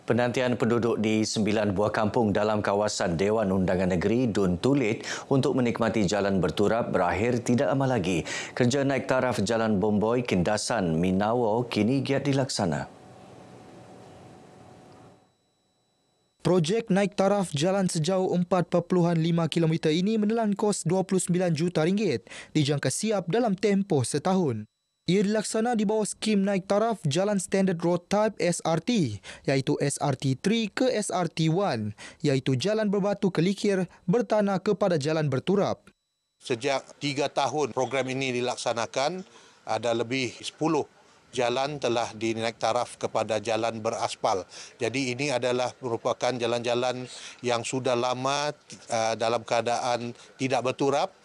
Penantian penduduk di 9 buah kampung dalam kawasan Dewan Undangan Negeri Dun Tulit untuk menikmati jalan berturap berakhir tidak lama lagi. Kerja naik taraf Jalan Bomboy Kindasan Minawo kini giat dilaksana. Projek naik taraf jalan sejauh 4.5 km ini menelan kos RM29 juta dijangka siap dalam tempoh setahun. Ia dilaksana di bawah skim naik taraf Jalan Standard Road Type SRT, iaitu SRT3 ke SRT1, iaitu jalan berbatu kelikir bertanah kepada jalan berturap. Sejak 3 tahun program ini dilaksanakan, ada lebih 10 jalan telah dinaik taraf kepada jalan beraspal. Jadi ini adalah merupakan jalan-jalan yang sudah lama dalam keadaan tidak berturap.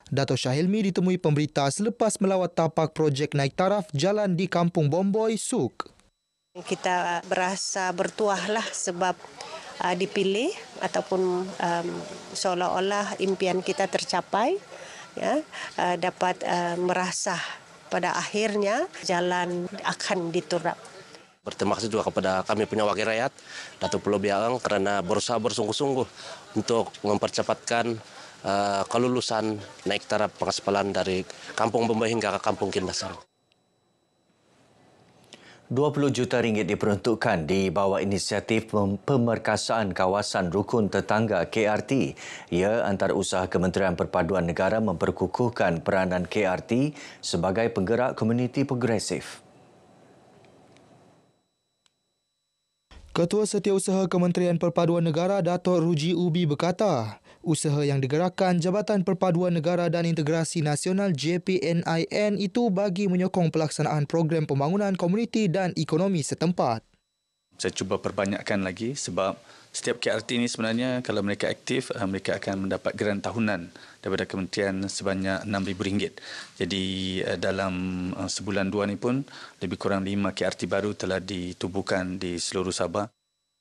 Dato' Shah Hilmi ditemui pemberita selepas melawat tapak projek naik taraf jalan di Kampung Bomboy, Suk. Kita berasa bertuahlah sebab dipilih ataupun seolah-olah impian kita tercapai, ya, dapat merasa pada akhirnya jalan akan diturap. Berterima kasih juga kepada kami punya wakil rakyat, Datuk Pulau Biawang, karena berusaha bersungguh-sungguh untuk mempercepatkan kelulusan naik taraf pengaspalan dari Kampung Bomboy hingga ke Kampung Kindasan. RM20 juta diperuntukkan di bawah inisiatif pemerkasaan kawasan rukun tetangga KRT. Ia antara usaha Kementerian Perpaduan Negara memperkukuhkan peranan KRT sebagai penggerak komuniti progresif. Ketua Setiausaha Kementerian Perpaduan Negara Dato' Ruji Ubi berkata, usaha yang digerakkan Jabatan Perpaduan Negara dan Integrasi Nasional JPNIN itu bagi menyokong pelaksanaan program pembangunan komuniti dan ekonomi setempat. Saya cuba perbanyakkan lagi sebab setiap KRT ini sebenarnya kalau mereka aktif, mereka akan mendapat grant tahunan daripada kementerian sebanyak RM6,000. Jadi dalam sebulan dua ni pun lebih kurang 5 KRT baru telah ditubuhkan di seluruh Sabah.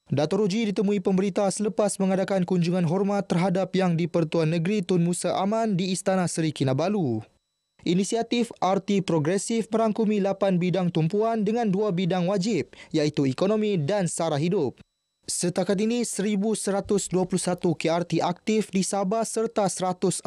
Dato' Ruji ditemui pemberita selepas mengadakan kunjungan hormat terhadap Yang di-Pertuan Negeri Tun Musa Aman di Istana Seri Kinabalu. Inisiatif RT Progresif merangkumi 8 bidang tumpuan dengan 2 bidang wajib, iaitu ekonomi dan sara hidup. Setakat ini, 1,121 KRT aktif di Sabah serta 142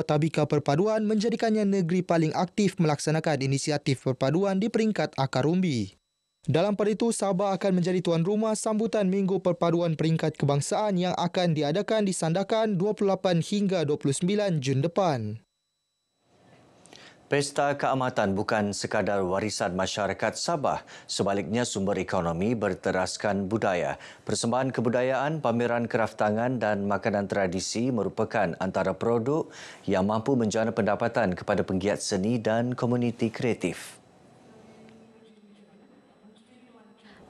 tabika perpaduan menjadikannya negeri paling aktif melaksanakan inisiatif perpaduan di peringkat akar umbi. Dalam pada itu, Sabah akan menjadi tuan rumah sambutan Minggu Perpaduan Peringkat Kebangsaan yang akan diadakan di Sandakan 28 hingga 29 Jun depan. Pesta Keamatan bukan sekadar warisan masyarakat Sabah, sebaliknya sumber ekonomi berteraskan budaya. Persembahan kebudayaan, pameran kraftangan dan makanan tradisi merupakan antara produk yang mampu menjana pendapatan kepada penggiat seni dan komuniti kreatif.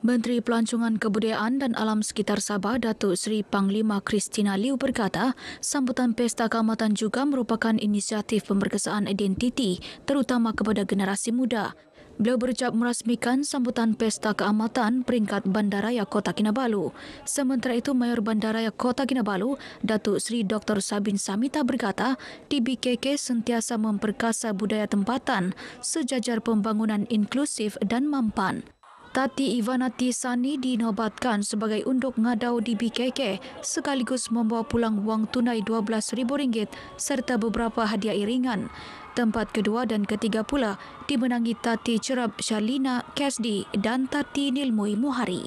Menteri Pelancongan Kebudayaan dan Alam Sekitar Sabah, Datuk Seri Panglima Christina Liu berkata, sambutan Pesta Keamatan juga merupakan inisiatif pemerkasaan identiti terutama kepada generasi muda. Beliau berucap merasmikan sambutan Pesta Keamatan peringkat Bandaraya Kota Kinabalu. Sementara itu, Mayor Bandaraya Kota Kinabalu, Datuk Seri Dr. Sabin Samita berkata, DBKK sentiasa memperkasa budaya tempatan sejajar pembangunan inklusif dan mampan. Tati Ivanati Sani dinobatkan sebagai unduk ngadau di BKK sekaligus membawa pulang wang tunai RM12,000 serta beberapa hadiah iringan. Tempat kedua dan ketiga pula dimenangi Tati Cerap Shalina Kasdi dan Tati Nilmui Muhari.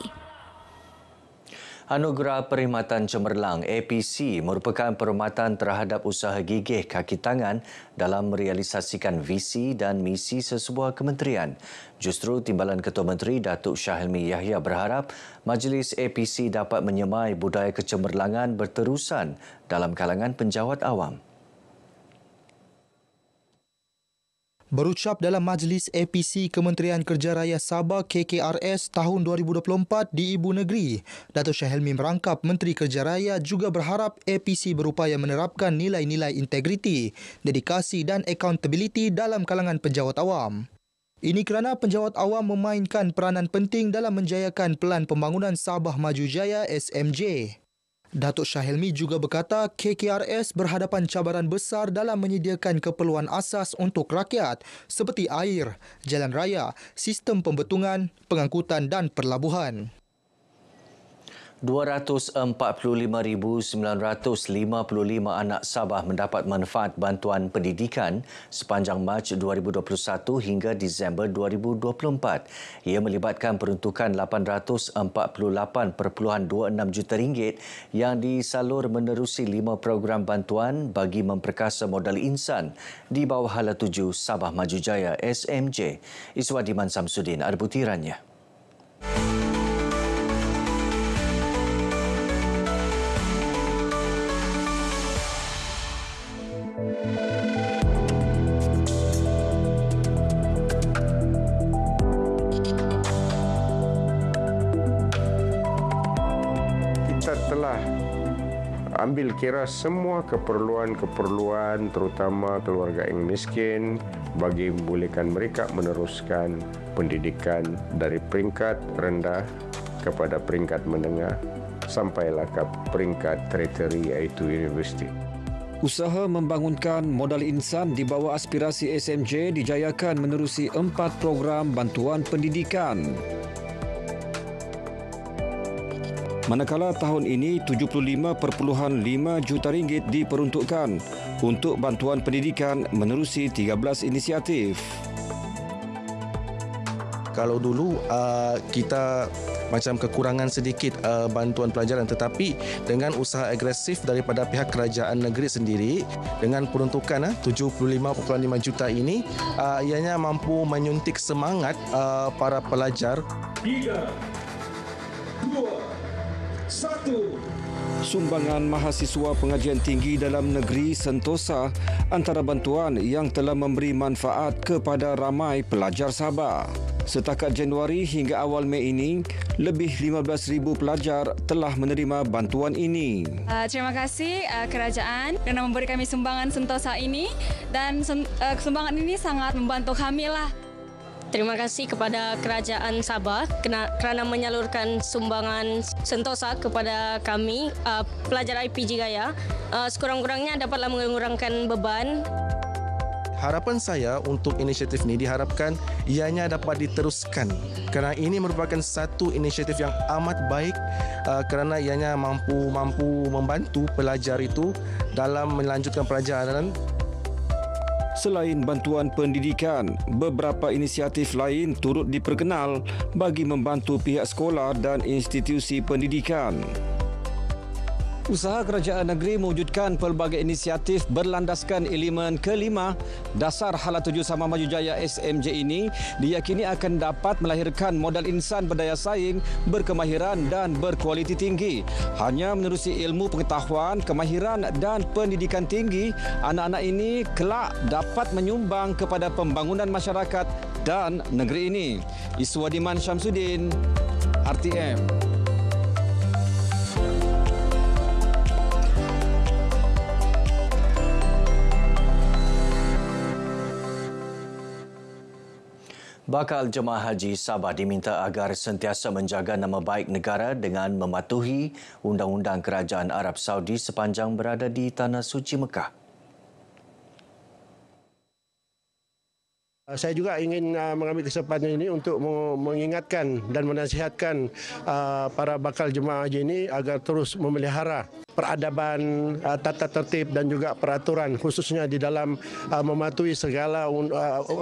Anugerah Perkhidmatan Cemerlang APC merupakan perkhidmatan terhadap usaha gigih kaki tangan dalam merealisasikan visi dan misi sesebuah kementerian. Justru Timbalan Ketua Menteri Datuk Shah Hilmi Yahya berharap Majlis APC dapat menyemai budaya kecemerlangan berterusan dalam kalangan penjawat awam. Berucap dalam Majlis APC Kementerian Kerja Raya Sabah KKRS tahun 2024 di Ibu Negeri, Datuk Shah Hilmi merangkap Menteri Kerja Raya juga berharap APC berupaya menerapkan nilai-nilai integriti, dedikasi dan accountability dalam kalangan penjawat awam. Ini kerana penjawat awam memainkan peranan penting dalam menjayakan Pelan Pembangunan Sabah Maju Jaya SMJ. Datuk Shah Hilmi juga berkata KKRS berhadapan cabaran besar dalam menyediakan keperluan asas untuk rakyat seperti air, jalan raya, sistem pembetungan, pengangkutan dan perlabuhan. 245,955 anak Sabah mendapat manfaat bantuan pendidikan sepanjang Mac 2021 hingga Disember 2024. Ia melibatkan peruntukan RM848.26 juta yang disalur menerusi 5 program bantuan bagi memperkasa modal insan di bawah Hala 7 Sabah Maju Jaya SMJ. Iswadiman Samsudin ada butirannya. Kita telah ambil kira semua keperluan terutama keluarga yang miskin bagi membolehkan mereka meneruskan pendidikan dari peringkat rendah kepada peringkat menengah sampailah ke peringkat tertiary iaitu universiti. Usaha membangunkan modal insan di bawah aspirasi SMJ dijayakan menerusi 4 program bantuan pendidikan. Manakala tahun ini RM75.5 juta diperuntukkan untuk bantuan pendidikan menerusi 13 inisiatif. Kalau dulu kita macam kekurangan sedikit bantuan pelajaran, tetapi dengan usaha agresif daripada pihak kerajaan negeri sendiri dengan peruntukan 75.5 juta ini, ianya mampu menyuntik semangat para pelajar. 3, 2, 1. Sumbangan mahasiswa pengajian tinggi dalam negeri Sentosa antara bantuan yang telah memberi manfaat kepada ramai pelajar Sabah. Setakat Januari hingga awal Mei ini, lebih 15,000 pelajar telah menerima bantuan ini. Terima kasih kerajaan kerana memberi kami sumbangan Sentosa ini, dan sumbangan ini sangat membantu kami lah. Terima kasih kepada kerajaan Sabah kerana menyalurkan sumbangan Sentosa kepada kami, pelajar IPG Gaya. Sekurang-kurangnya dapatlah mengurangkan beban. Harapan saya untuk inisiatif ini diharapkan ianya dapat diteruskan kerana ini merupakan satu inisiatif yang amat baik kerana ianya mampu membantu pelajar itu dalam melanjutkan pelajaran. Selain bantuan pendidikan, beberapa inisiatif lain turut diperkenal bagi membantu pihak sekolah dan institusi pendidikan. Usaha kerajaan negeri mewujudkan pelbagai inisiatif berlandaskan elemen kelima dasar Hala 7 Sabah Maju Jaya SMJ ini diyakini akan dapat melahirkan modal insan berdaya saing, berkemahiran dan berkualiti tinggi. Hanya menerusi ilmu pengetahuan, kemahiran dan pendidikan tinggi, anak-anak ini kelak dapat menyumbang kepada pembangunan masyarakat dan negeri ini. Iswadiman Syamsuddin, RTM. Bakal Jemaah Haji Sabah diminta agar sentiasa menjaga nama baik negara dengan mematuhi undang-undang Kerajaan Arab Saudi sepanjang berada di Tanah Suci Mekah. Saya juga ingin mengambil kesempatan ini untuk mengingatkan dan menasihatkan para bakal jemaah haji ini agar terus memelihara peradaban, tata tertib dan juga peraturan, khususnya di dalam mematuhi segala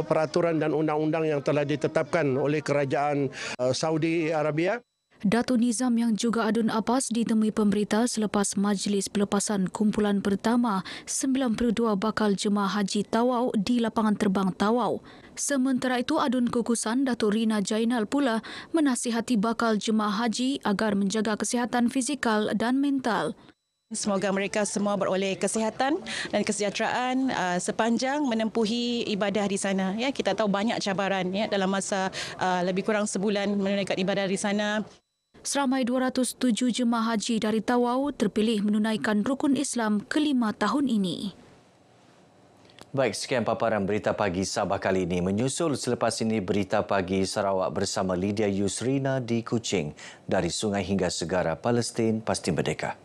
peraturan dan undang-undang yang telah ditetapkan oleh Kerajaan Saudi Arabia. Datuk Nizam yang juga Adun Abbas ditemui pemberita selepas majlis pelepasan kumpulan pertama 92 bakal jemaah haji Tawau di lapangan terbang Tawau. Sementara itu, Adun Kukusan Datuk Rina Jainal pula menasihati bakal jemaah haji agar menjaga kesihatan fizikal dan mental. Semoga mereka semua beroleh kesihatan dan kesejahteraan sepanjang menempuhi ibadah di sana. Ya, kita tahu banyak cabaran ya dalam masa lebih kurang sebulan menunaikan ibadah di sana. Seramai 207 jemaah haji dari Tawau terpilih menunaikan rukun Islam ke-5 tahun ini. Baik, sekian paparan berita pagi Sabah kali ini. Menyusul selepas ini berita pagi Sarawak bersama Lydia Yusrina di Kuching. Dari sungai hingga segara Palestin, pasti merdeka.